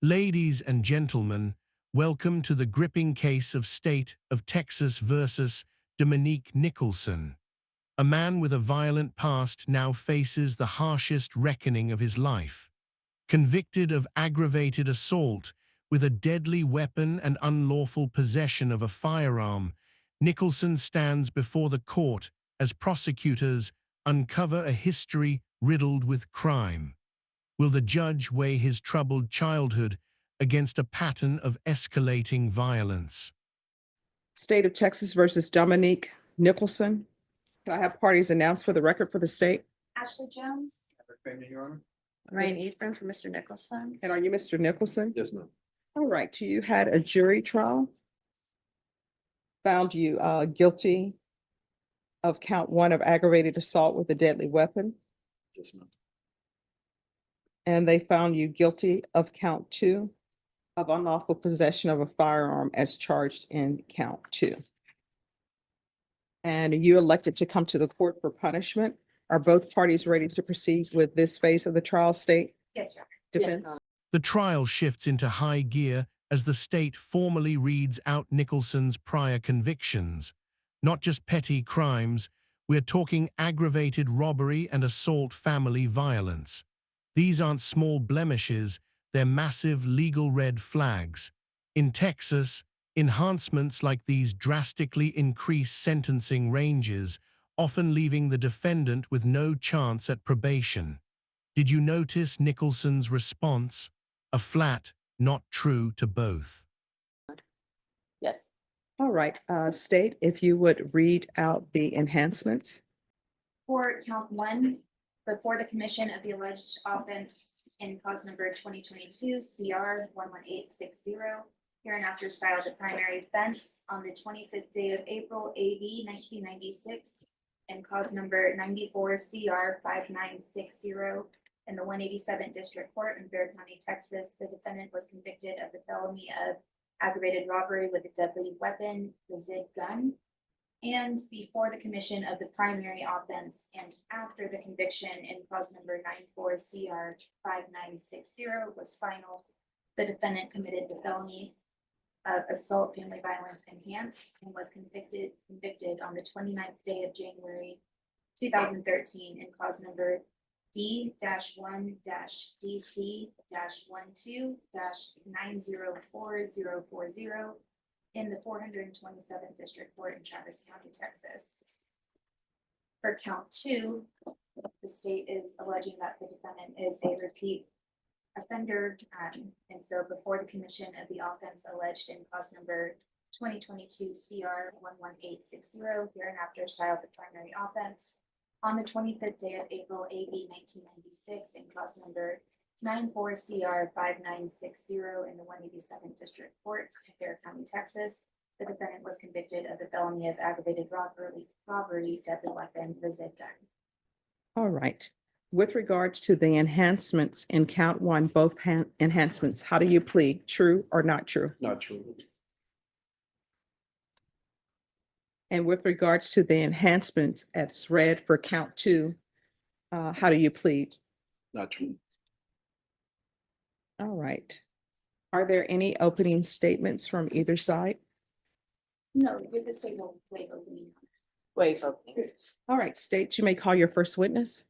Ladies and gentlemen, welcome to the gripping case of State of Texas versus Dominique Nicholson. A man with a violent past now faces the harshest reckoning of his life. Convicted of aggravated assault with a deadly weapon and unlawful possession of a firearm, Nicholson stands before the court as prosecutors uncover a history riddled with crime. Will the judge weigh his troubled childhood against a pattern of escalating violence? State of Texas versus Dominique Nicholson. Do I have parties announced for the record for the state? Ashley Jones, Your Honor? Ryan Ephraim for Mr. Nicholson. And are you Mr. Nicholson? Yes, ma'am. All right, you had a jury trial. Found you guilty of count one of aggravated assault with a deadly weapon. Yes, ma'am. And they found you guilty of count two of unlawful possession of a firearm as charged in count two. And you elected to come to the court for punishment. Are both parties ready to proceed with this phase of the trial, state Yes, Your Honor. defense? The trial shifts into high gear as the state formally reads out Nicholson's prior convictions. Not just petty crimes, we're talking aggravated robbery and assault family violence. These aren't small blemishes, they're massive legal red flags. In Texas, enhancements like these drastically increase sentencing ranges, often leaving the defendant with no chance at probation. Did you notice Nicholson's response? A flat, not true to both. Yes. All right, state, if you would read out the enhancements. For count one, before the commission of the alleged offense in cause number 2022 CR 11860, hereinafter styled the primary offense on the 25th day of April AD 1996, and cause number 94 CR 5960 in the 187th District Court in Bexar County, Texas, the defendant was convicted of the felony of aggravated robbery with a deadly weapon, the ZID gun. And before the commission of the primary offense and after the conviction in cause number 94 CR 5960 was final, the defendant committed the felony of assault family violence enhanced and was convicted on the 29th day of January 2013 in cause number D-1-DC-12-904040 in the 427th District Court in Travis County, Texas. For count two, the state is alleging that the defendant is a repeat offender. And so before the commission of the offense alleged in cause number 2022 CR 11860, hereinafter styled the primary offense on the 25th day of April AD 1996 in cause number 94 CR 5960 in the 187th District Court in Bexar County, Texas, the defendant was convicted of the felony of aggravated robbery, deadly weapon, the ZID gun. All right. With regards to the enhancements in count one, both enhancements, how do you plead? True or not true? Not true. And with regards to the enhancements as read for count two, how do you plead? Not true. All right. Are there any opening statements from either side? No, with the state will waive opening. Waive opening. All right, state, you may call your first witness.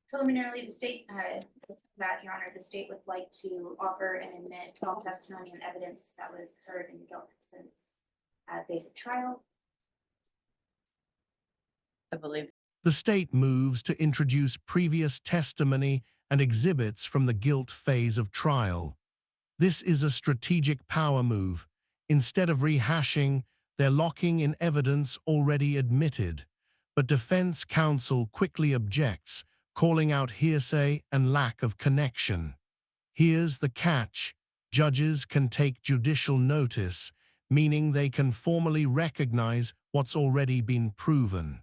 Preliminarily, the state, that, Your Honor, the state would like to offer and admit all testimony and evidence that was heard in the guilt innocence phase of trial. I believe. The state moves to introduce previous testimony and exhibits from the guilt phase of trial. This is a strategic power move. Instead of rehashing, they're locking in evidence already admitted. But defense counsel quickly objects, calling out hearsay and lack of connection. Here's the catch. Judges can take judicial notice, meaning they can formally recognize what's already been proven.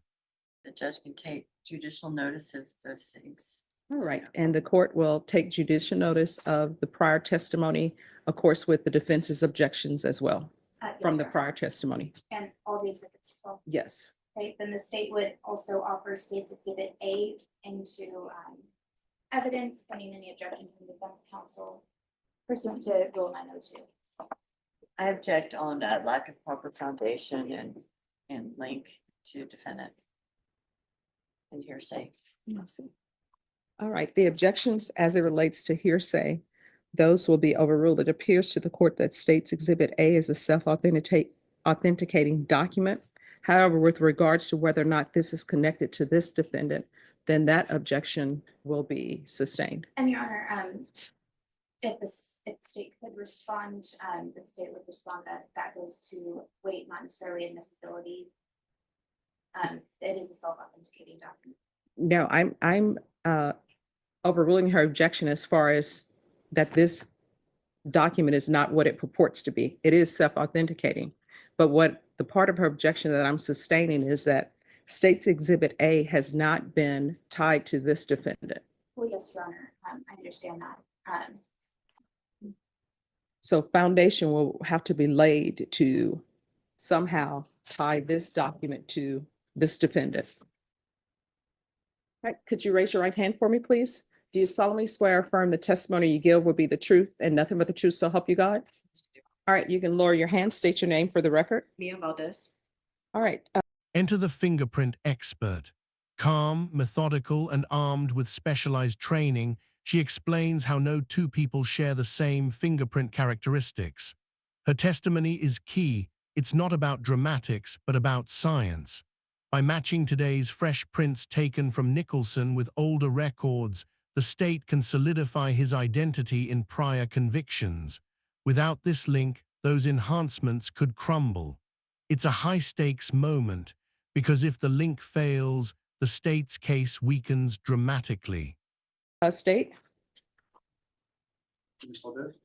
The judge can take judicial notice of those things. All right, and the court will take judicial notice of the prior testimony, of course, with the defense's objections as well Yes, from the Your Honor. prior testimony. And all the exhibits as well. Yes. Okay, then the state would also offer state's exhibit A into evidence pending any objection from defense counsel. pursuant to Rule 902. I object on lack of proper foundation and link to defendant. And hearsay. All right, the objections as it relates to hearsay, those will be overruled. It appears to the court that states Exhibit A is a authenticating document. However, with regards to whether or not this is connected to this defendant, then that objection will be sustained. And Your Honor, if the state could respond, the state would respond that that goes to weight, not necessarily admissibility. It is a self-authenticating document. No, I'm overruling her objection as far as that this document is not what it purports to be. It is self-authenticating. But what the part of her objection that I'm sustaining is that State's Exhibit A has not been tied to this defendant. Well, yes, Your Honor, I understand that. So foundation will have to be laid to somehow tie this document to this defendant. All right, could you raise your right hand for me, please? Do you solemnly swear or affirm the testimony you give will be the truth and nothing but the truth, so help you God? All right, you can lower your hand, state your name for the record. Mia Valdez. All right, Enter the fingerprint expert. Calm, methodical, and armed with specialized training, she explains how no two people share the same fingerprint characteristics. Her testimony is key. It's not about dramatics, but about science. By matching today's fresh prints taken from Nicholson with older records, the state can solidify his identity in prior convictions. Without this link, those enhancements could crumble. It's a high-stakes moment, because if the link fails, the state's case weakens dramatically. State. Ms. Valdez,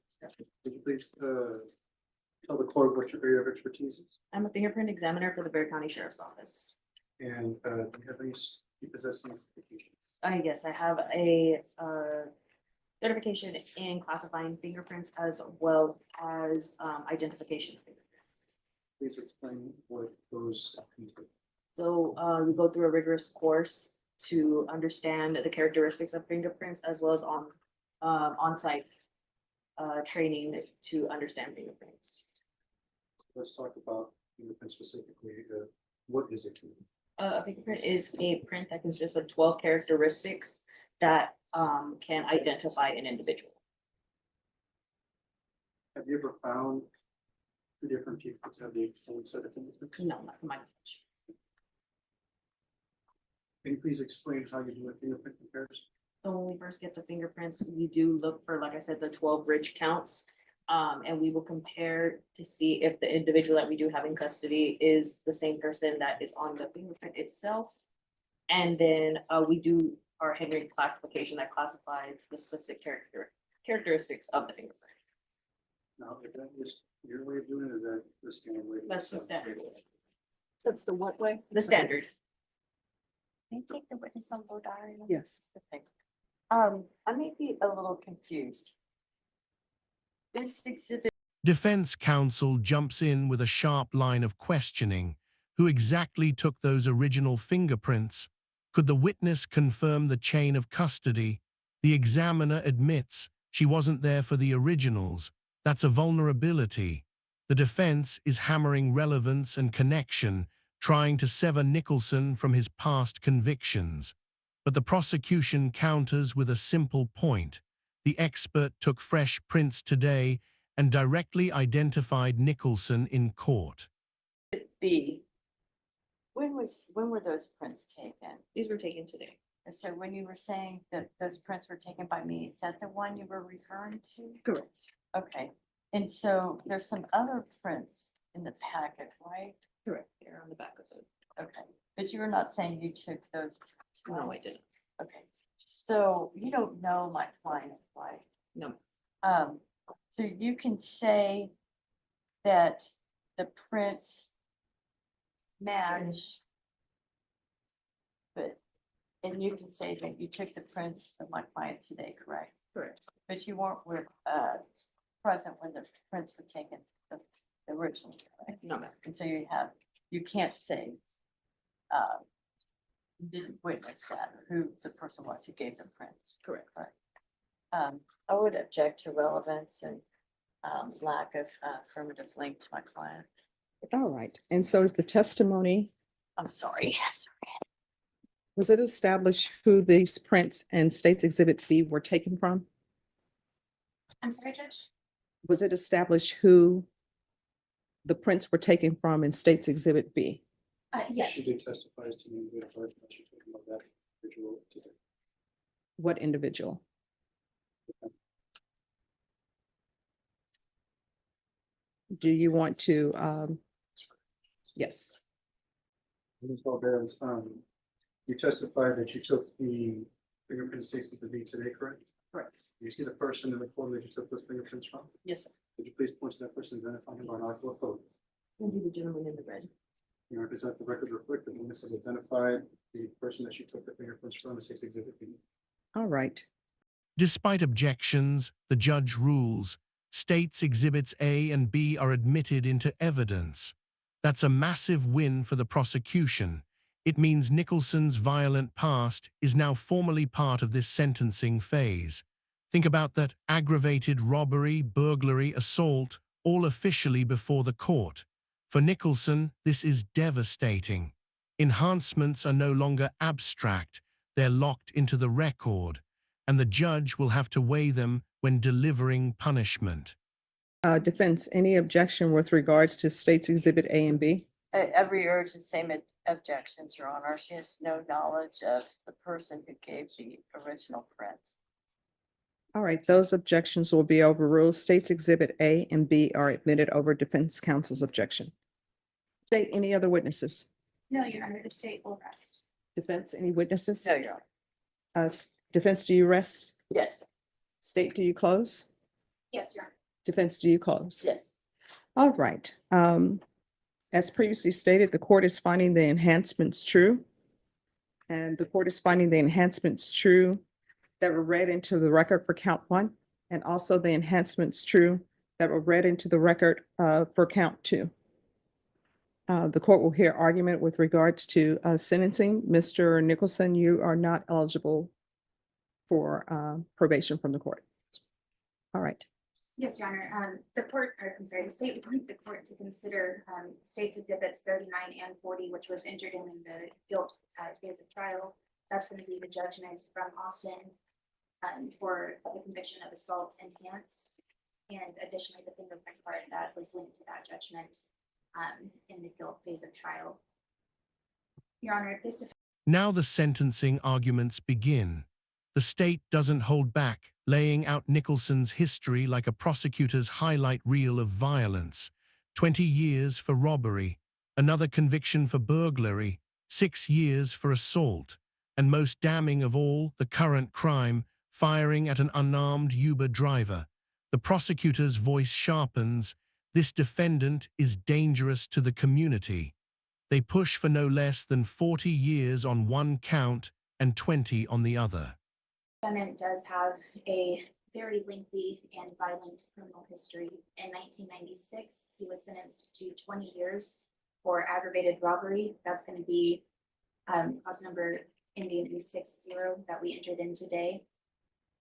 could you please tell the court what your area of expertise is? I'm a fingerprint examiner for the Bexar County Sheriff's Office. And do you have any, you possess any certification? Yes, I have a certification in classifying fingerprints as well as identification of fingerprints. Please explain what those include. So we go through a rigorous course to understand the characteristics of fingerprints as well as on-site training to understand fingerprints. Let's talk about fingerprints specifically. What is it? A fingerprint is a print that consists of 12 characteristics that can identify an individual. Have you ever found two different people to have the same set of fingerprints? No, not to my knowledge. Can you please explain how you do a fingerprint comparison? So when we first get the fingerprints, we do look for, like I said, the 12 ridge counts. And we will compare to see if the individual that we do have in custody is the same person that is on the fingerprint itself. And then we do our Henry classification that classifies the specific characteristics of the fingerprint. Now, if that is your way of doing it, is that the standard way? That's the standard. That's the what way? The standard. Can you take the witness on board diary? Yes. Okay. I may be a little confused. This exhibit, Defense counsel jumps in with a sharp line of questioning. Who exactly took those original fingerprints? Could the witness confirm the chain of custody? The examiner admits she wasn't there for the originals. That's a vulnerability. The defense is hammering relevance and connection, trying to sever Nicholson from his past convictions. But the prosecution counters with a simple point. The expert took fresh prints today and directly identified Nicholson in court. B. When were those prints taken? These were taken today. And so when you were saying that those prints were taken by me, is that the one you were referring to? Correct. Okay, and so there's some other prints in the packet, right? Correct. They're on the back of it. Okay, but you were not saying you took those prints, No, I right? didn't. Okay, so you don't know my client, right? No. So you can say that the prints match. And you can say that you took the prints of my client today, correct? Correct. But you weren't present when the prints were taken, the original, correct? No, ma'am. And so you can't say, you didn't witness that, or who the person was who gave the prints. Correct. Right. I would object to relevance and lack of affirmative link to my client. All right. And so is the testimony, I'm sorry. was it established who these prints and States Exhibit B were taken from? I'm sorry, Judge? Was it established who the prints were taken from in States Exhibit B? Yes, She did testify as to me, we have heard that she took about that individual today. What individual? Do you want to, yes, Ms. Valdez, you testified that you took the fingerprint stakes at the V today, correct? Correct. Do you see the person in the photo that you took those fingerprints from? Yes, sir. Could you please point to that person, identify him by an article of photos? We'll be the gentleman in the red. You know, does that the record reflect that this is identified the person that she took the fingerprints from, the six exhibit B? all right. Despite objections, the judge rules States Exhibits A and B are admitted into evidence. That's a massive win for the prosecution. It means Nicholson's violent past is now formally part of this sentencing phase. Think about that: aggravated robbery, burglary, assault, all officially before the court. For Nicholson, this is devastating. Enhancements are no longer abstract, they're locked into the record, and the judge will have to weigh them when delivering punishment. Defense, any objection with regards to States Exhibit A and B? I re-urge the same objections, Your Honor. She has no knowledge of the person who gave the original prints. All right, those objections will be overruled. States Exhibit A and B are admitted over defense counsel's objection. State, any other witnesses? no, Your Honor, the state will rest. Defense, any witnesses? No, Your Honor. Defense, do you rest? Yes. State, do you close? Yes, Your Honor. Defense, do you close? Yes. All right. As previously stated, the court is finding the enhancements true. And the court is finding the enhancements true that were read into the record for count one, and also the enhancements true that were read into the record for count two. The court will hear argument with regards to sentencing. Mr. Nicholson, you are not eligible for probation from the court. All right. Yes, Your Honor, the state would like the court to consider, States Exhibits 39 and 40, which was entered in the guilt phase of trial. That's gonna be the judgment from Austin, for the conviction of assault enhanced. And additionally, the fingerprint part that was linked to that judgment, in the guilt phase of trial. Your Honor, this Now the sentencing arguments begin. The state doesn't hold back, laying out Nicholson's history like a prosecutor's highlight reel of violence. 20 years for robbery, another conviction for burglary, 6 years for assault, and most damning of all, the current crime, firing at an unarmed Uber driver. The prosecutor's voice sharpens. This defendant is dangerous to the community. They push for no less than 40 years on one count and 20 on the other. defendant does have a very lengthy and violent criminal history. In 1996, he was sentenced to 20 years for aggravated robbery. That's going to be cause number ending in 60 that we entered in today.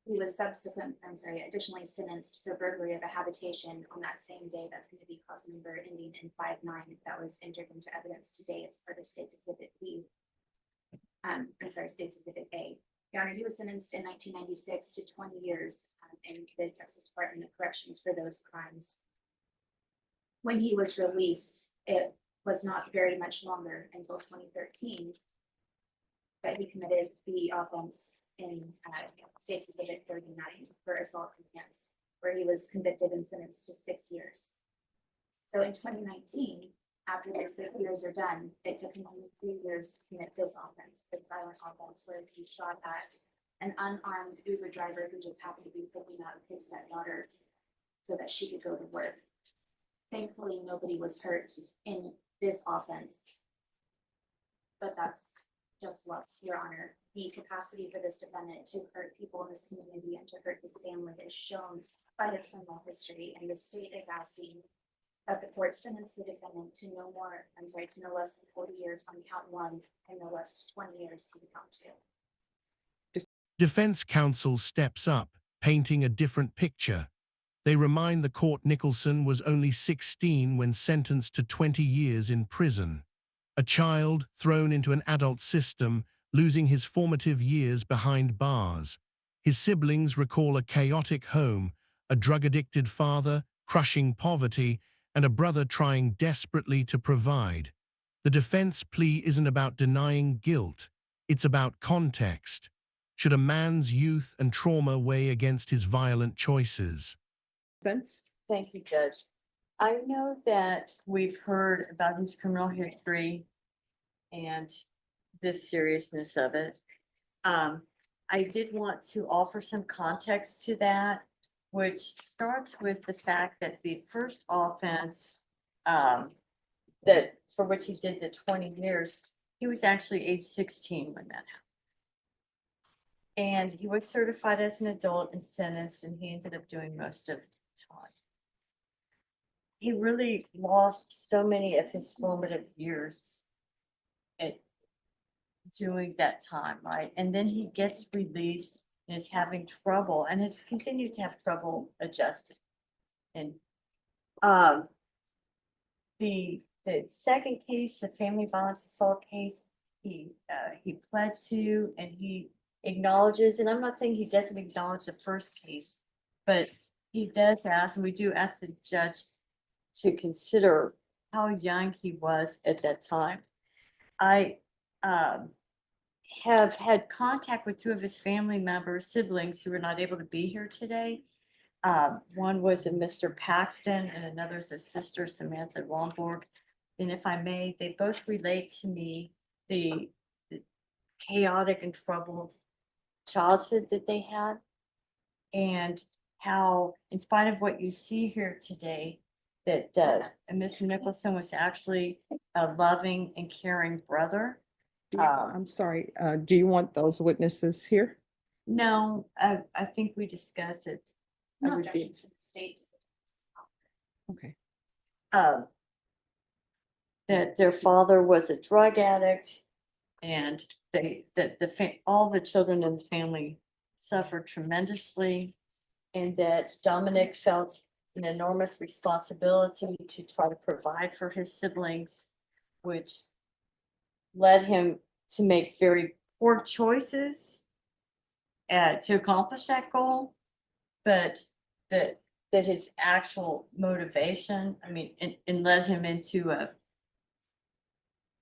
He was additionally sentenced for burglary of a habitation on that same day. That's going to be cause number ending in 59 that was entered into evidence today as part of States Exhibit B. States Exhibit A. Your Honor, he was sentenced in 1996 to 20 years in the Texas Department of Corrections for those crimes. When he was released, it was not very much longer until 2013 that he committed the offense in States Exhibit 39 for assault enhanced, where he was convicted and sentenced to 6 years. So in 2019, after their 5 years are done, it took him only 3 years to commit this offense, this violent offense, where he shot at an unarmed Uber driver who just happened to be picking up his stepdaughter so that she could go to work. Thankfully, nobody was hurt in this offense. But that's just luck, Your Honor. The capacity for this defendant to hurt people in this community and to hurt his family is shown by the criminal history, and the state is asking that the court sentence the defendant to no less than 40 years on count one and no less than 20 years on count two. Defense counsel steps up. painting a different picture. They remind the court Nicholson was only 16 when sentenced to 20 years in prison. A child thrown into an adult system, losing his formative years behind bars. His siblings recall a chaotic home, a drug-addicted father, crushing poverty, and a brother trying desperately to provide. The defense plea isn't about denying guilt, it's about context. Should a man's youth and trauma weigh against his violent choices? Defense? Thank you, Judge. I know that we've heard about his criminal history and the seriousness of it. I did want to offer some context to that, which starts with the fact that the first offense, that for which he did the 20 years, he was actually age 16 when that happened. And he was certified as an adult and sentenced, and he ended up doing most of the time. He really lost so many of his formative years at doing that time, right? And then he gets released and is having trouble and has continued to have trouble adjusting. And the second case, the family violence assault case, he pled to and he acknowledges, and I'm not saying he doesn't acknowledge the first case, but he does ask, and we do ask the judge to consider how young he was at that time. I have had contact with two of his family members, siblings who were not able to be here today. One was a Mr. Paxton and another is a sister, Samantha Romborg. And if I may, they both relate to me the chaotic and troubled childhood that they had, and how, in spite of what you see here today, that Mr. Nicholson was actually a loving and caring brother. I'm sorry, do you want those witnesses here? No, I think we discuss it. No would be- objections from the state. Okay. That their father was a drug addict, and all the children in the family suffered tremendously, and that Dominic felt an enormous responsibility to try to provide for his siblings, which led him to make very poor choices to accomplish that goal, but that his actual motivation, I mean, and led him into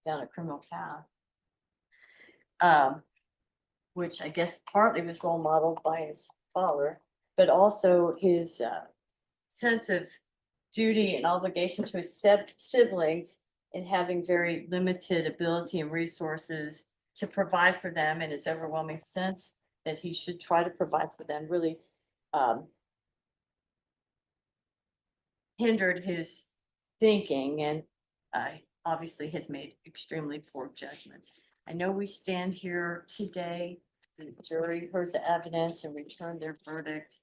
down a criminal path. Which I guess partly was role modeled by his father, but also his sense of duty and obligation to his siblings, and having very limited ability and resources to provide for them, and his overwhelming sense that he should try to provide for them really hindered his thinking, and obviously has made extremely poor judgments. I know we stand here today, the jury heard the evidence and returned their verdict.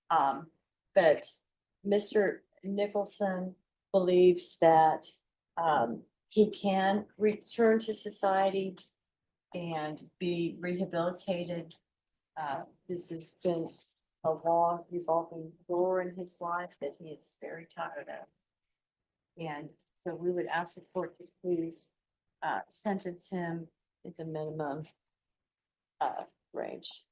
But Mr. Nicholson believes that he can return to society and be rehabilitated. This has been a long revolving door in his life that he is very tired of. And so we would ask the court to please sentence him at the minimum range.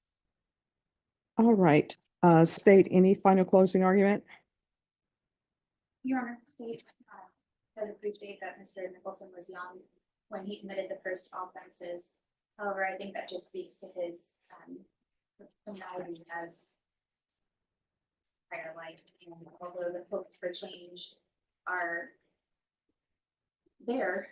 All right, state any final closing argument? Your Honor, state, I appreciate that Mr. Nicholson was young when he committed the first offenses. However, I think that just speaks to his criminality as prior life. And although the hopes for change are there,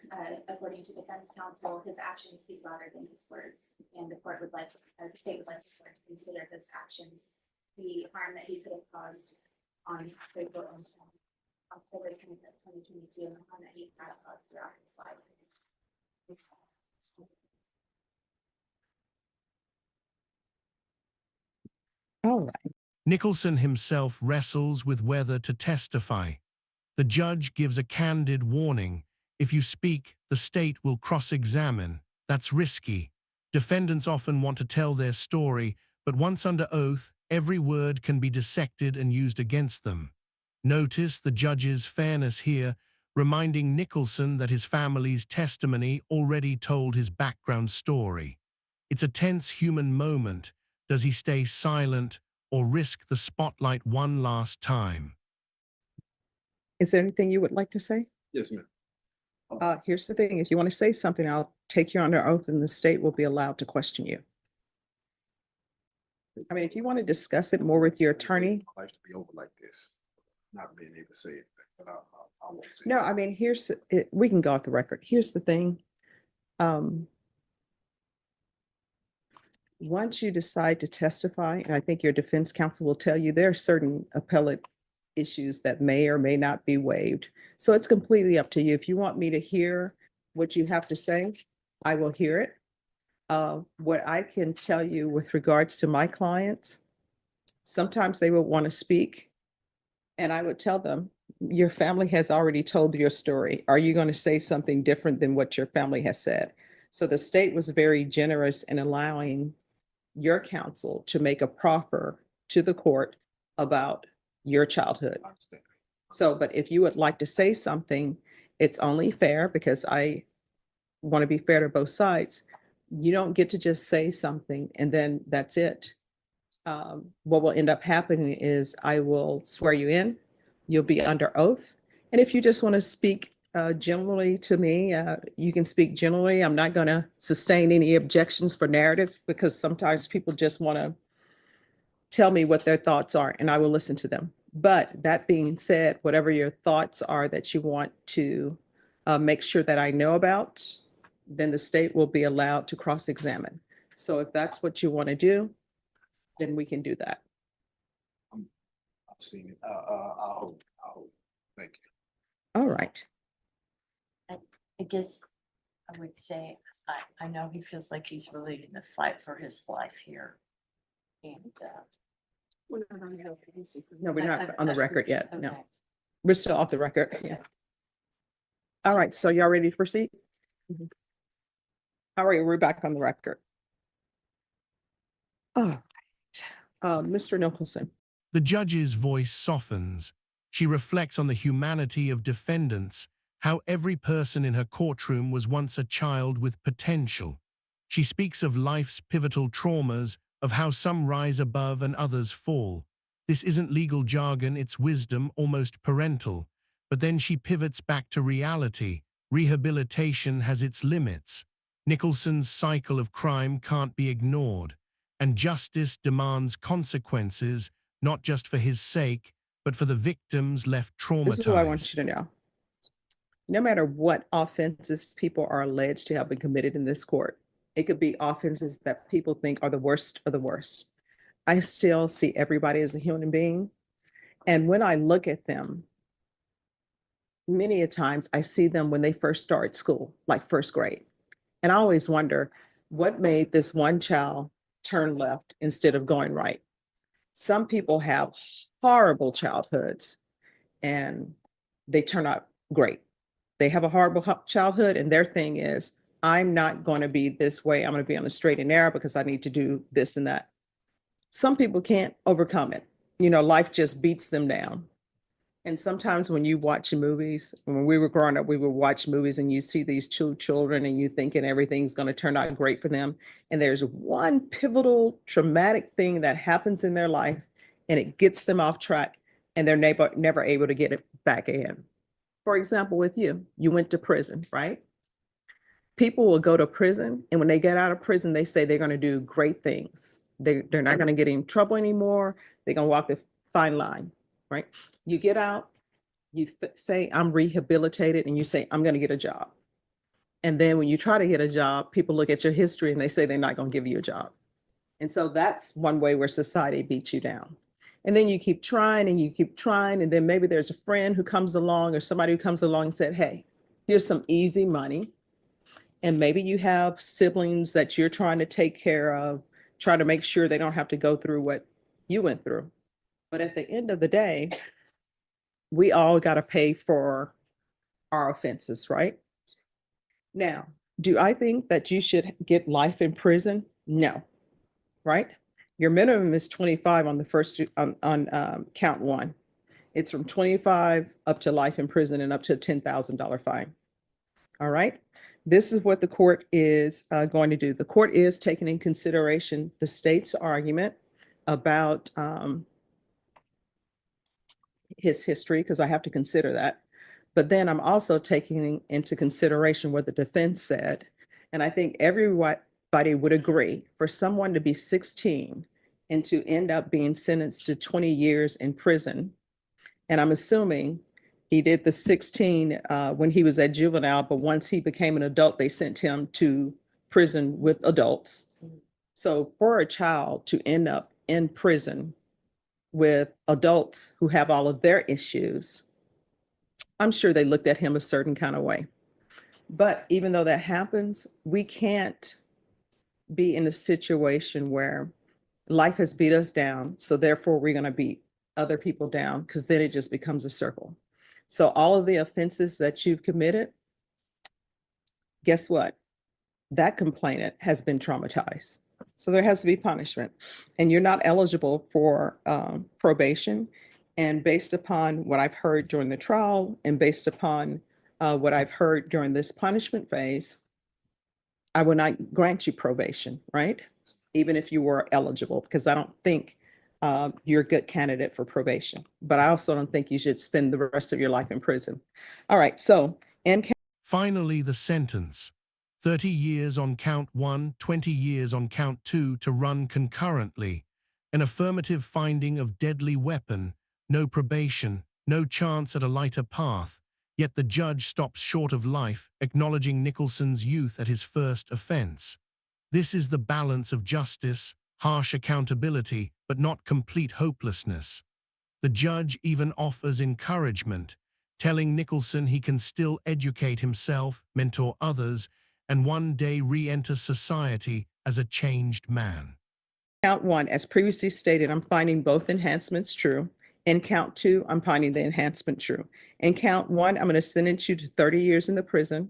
according to defense counsel, his actions speak louder than his words. And the court would like, the state would like the court to consider those actions, the harm that he could have caused on October 25th, 2022, and the harm that he has caused throughout his life. All right. Nicholson himself wrestles with whether to testify. The judge gives a candid warning. If you speak, the state will cross-examine. That's risky. Defendants often want to tell their story, but once under oath, every word can be dissected and used against them. Notice the judge's fairness here, reminding Nicholson that his family's testimony already told his background story. It's a tense human moment. Does he stay silent or risk the spotlight one last time? Is there anything you would like to say? Yes, ma'am. Here's the thing, if you want to say something, I'll take you under oath and the state will be allowed to question you. I mean, if you want to discuss it more with your attorney. Life to be over like this, not being able to say it, but I won't say. No, it. I mean, we can go off the record. Here's the thing. Once you decide to testify, and I think your defense counsel will tell you, there are certain appellate issues that may or may not be waived. So it's completely up to you. If you want me to hear what you have to say, I will hear it. What I can tell you with regards to my clients, sometimes they will want to speak. And I would tell them, your family has already told your story. Are you going to say something different than what your family has said? So the state was very generous in allowing your counsel to make a proffer to the court about your childhood. I understand. So, but if you would like to say something, it's only fair because I want to be fair to both sides. You don't get to just say something and then that's it. What will end up happening is I will swear you in, you'll be under oath. And if you just want to speak generally to me, you can speak generally. I'm not going to sustain any objections for narrative because sometimes people just want to tell me what their thoughts are and I will listen to them. But that being said, whatever your thoughts are that you want to make sure that I know about, then the state will be allowed to cross-examine. So if that's what you want to do, then we can do that. I've seen it. I hope. Thank you. All right. I guess I would say, I know he feels like he's really in the fight for his life here. And, No, we're not on the record yet. No, okay. we're still off the record. Yeah. All right. So y'all ready to proceed? Mhm. All right. We're back on the record. All right. Mr. Nicholson. The judge's voice softens. She reflects on the humanity of defendants, how every person in her courtroom was once a child with potential. She speaks of life's pivotal traumas, of how some rise above and others fall. This isn't legal jargon, it's wisdom, almost parental. But then she pivots back to reality. Rehabilitation has its limits. Nicholson's cycle of crime can't be ignored, and justice demands consequences, not just for his sake, but for the victims left traumatized. This is what I want you to know. No matter what offenses people are alleged to have been committed in this court, it could be offenses that people think are the worst of the worst. I still see everybody as a human being. And when I look at them, many a times I see them when they first start school, like first grade. And I always wonder what made this one child turn left instead of going right. Some people have horrible childhoods and they turn out great. They have a horrible childhood and their thing is, I'm not going to be this way. I'm going to be on a straight and narrow because I need to do this and that. Some people can't overcome it. You know, life just beats them down. And sometimes when you watch movies, when we were growing up, we would watch movies and you see these two children and you thinking everything's going to turn out great for them. And there's one pivotal traumatic thing that happens in their life and it gets them off track and they're never able to get it back in. For example, with you, you went to prison, right? People will go to prison and when they get out of prison, they say they're going to do great things. They're not going to get in trouble anymore. They're going to walk the fine line, right? You get out, you say, I'm rehabilitated, and you say, I'm going to get a job. And then when you try to get a job, people look at your history and they say they're not going to give you a job. And so that's one way where society beats you down. And then you keep trying and you keep trying. And then maybe there's a friend who comes along or somebody who comes along and said, hey, here's some easy money. And maybe you have siblings that you're trying to take care of, try to make sure they don't have to go through what you went through. But at the end of the day, we all got to pay for our offenses, right? Now, do I think that you should get life in prison? No, right? Your minimum is 25 on the first, on count one. It's from 25 up to life in prison and up to a $10,000 fine. All right. This is what the court is going to do. The court is taking in consideration the state's argument about his history, because I have to consider that. But then I'm also taking into consideration what the defense said. And I think everybody would agree for someone to be 16 and to end up being sentenced to 20 years in prison. And I'm assuming he did the 16 when he was at juvenile, but once he became an adult, they sent him to prison with adults. So for a child to end up in prison with adults who have all of their issues, I'm sure they looked at him a certain kind of way. But even though that happens, we can't be in a situation where life has beat us down, so therefore we're going to beat other people down, because then it just becomes a circle. So all of the offenses that you've committed, guess what? That complainant has been traumatized. So there has to be punishment, and you're not eligible for probation. And based upon what I've heard during the trial and based upon what I've heard during this punishment phase, I would not grant you probation, right? Even if you were eligible, because I don't think you're a good candidate for probation. But I also don't think you should spend the rest of your life in prison. All right, so Finally, the sentence. 30 years on count 1, 20 years on count 2 to run concurrently. An affirmative finding of deadly weapon, no probation, no chance at a lighter path. Yet the judge stops short of life, acknowledging Nicholson's youth at his first offense. This is the balance of justice, harsh accountability, but not complete hopelessness. The judge even offers encouragement, telling Nicholson he can still educate himself, mentor others, and one day re-enter society as a changed man. count one, as previously stated, I'm finding both enhancements true. In count two, I'm finding the enhancement true. In count one, I'm going to sentence you to 30 years in the prison.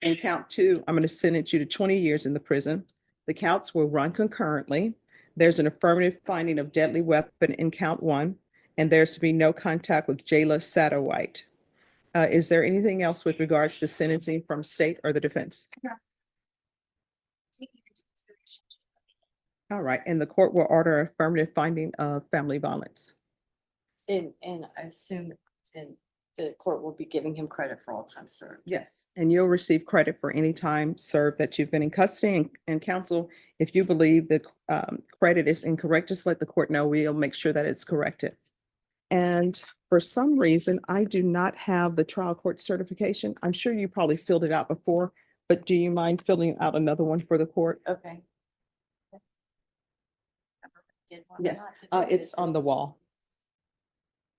In count two, I'm going to sentence you to 20 years in the prison. The counts will run concurrently. There's an affirmative finding of deadly weapon in count one, and there's to be no contact with Jayla Satterwhite. Is there anything else with regards to sentencing from state or the defense? Taking into consideration. All right, and the court will order affirmative finding of family violence. And I assume then the court will be giving him credit for all time served. Yes, and you'll receive credit for any time served that you've been in custody and counsel. If you believe the credit is incorrect, just let the court know. We'll make sure that it's corrected. And for some reason, I do not have the trial court certification. I'm sure you probably filled it out before, but do you mind filling out another one for the court? Okay. Did one or Yes, not today? it's on the wall.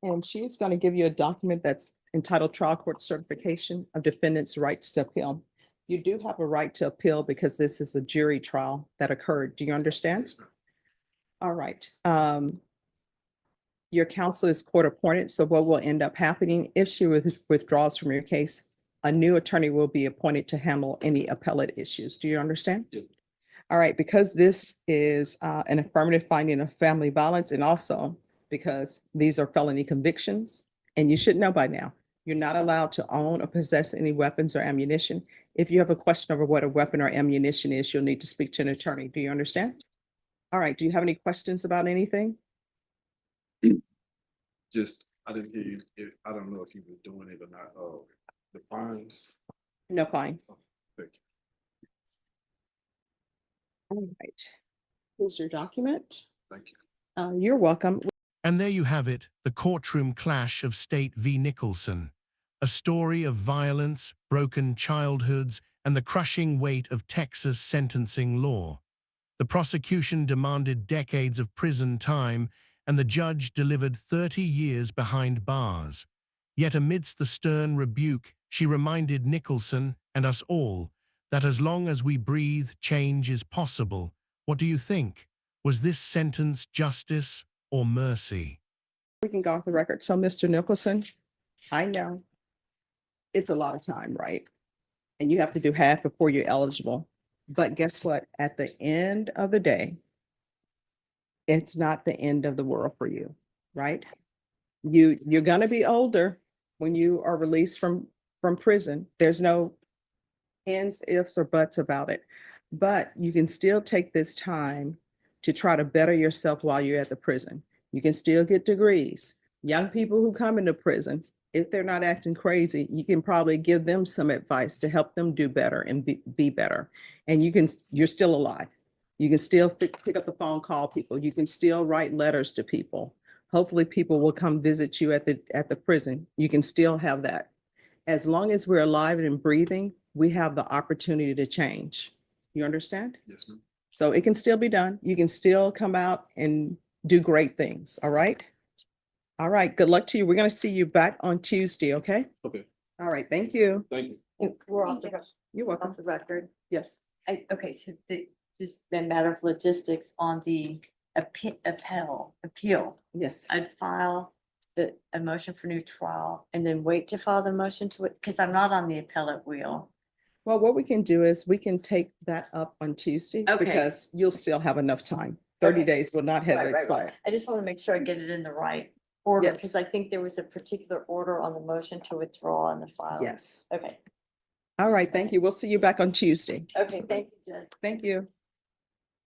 And she's going to give you a document that's entitled Trial Court Certification of Defendant's Rights to Appeal. You do have a right to appeal because this is a jury trial that occurred. Do you understand? All right. Your counsel is court appointed, so what will end up happening if she withdraws from your case, a new attorney will be appointed to handle any appellate issues. Do you understand? Yes. All right, because this is an affirmative finding of family violence, and also because these are felony convictions, and you should know by now, you're not allowed to own or possess any weapons or ammunition. If you have a question over what a weapon or ammunition is, you'll need to speak to an attorney. Do you understand? All right, do you have any questions about anything? Just, I didn't hear you, I don't know if you were doing it or not, the fines. No, fine. Thank you. All right. Here's your document. Thank you. You're welcome. And there you have it, the courtroom clash of State v. Nicholson. A story of violence, broken childhoods, and the crushing weight of Texas sentencing law. The prosecution demanded decades of prison time, and the judge delivered 30 years behind bars. Yet amidst the stern rebuke, she reminded Nicholson and us all that as long as we breathe, change is possible. What do you think? Was this sentence justice or mercy? We can go off the record. So, Mr. Nicholson, I know it's a lot of time, right? And you have to do half before you're eligible. But guess what? At the end of the day, it's not the end of the world for you, right? You're gonna be older when you are released from prison. There's no ands, ifs, or buts about it. But you can still take this time to try to better yourself while you're at the prison. You can still get degrees. Young people who come into prison, if they're not acting crazy, you can probably give them some advice to help them do better and be better. And you're still alive. You can still pick up the phone, call people. You can still write letters to people. Hopefully people will come visit you at the prison. You can still have that. As long as we're alive and breathing, we have the opportunity to change. You understand? Yes, ma'am. So it can still be done. You can still come out and do great things, all right? All right, good luck to you. We're gonna see you back on Tuesday, okay? Okay, All right, thank you. thank you. And we're off the, You're welcome. off the record. Yes. Okay, so just a matter of logistics on the appeal. Yes. I'd file a motion for new trial and then wait to file the motion to it, because I'm not on the appellate wheel. Well, what we can do is we can take that up on Tuesday Okay. because you'll still have enough time. 30 Okay. days will not have expired. I just want to make sure I get it in the right order, Yes. because I think there was a particular order on the motion to withdraw on the file. Yes. Okay, All right, thank you. We'll see you back on Tuesday. okay, thank you, Jen. Thank you.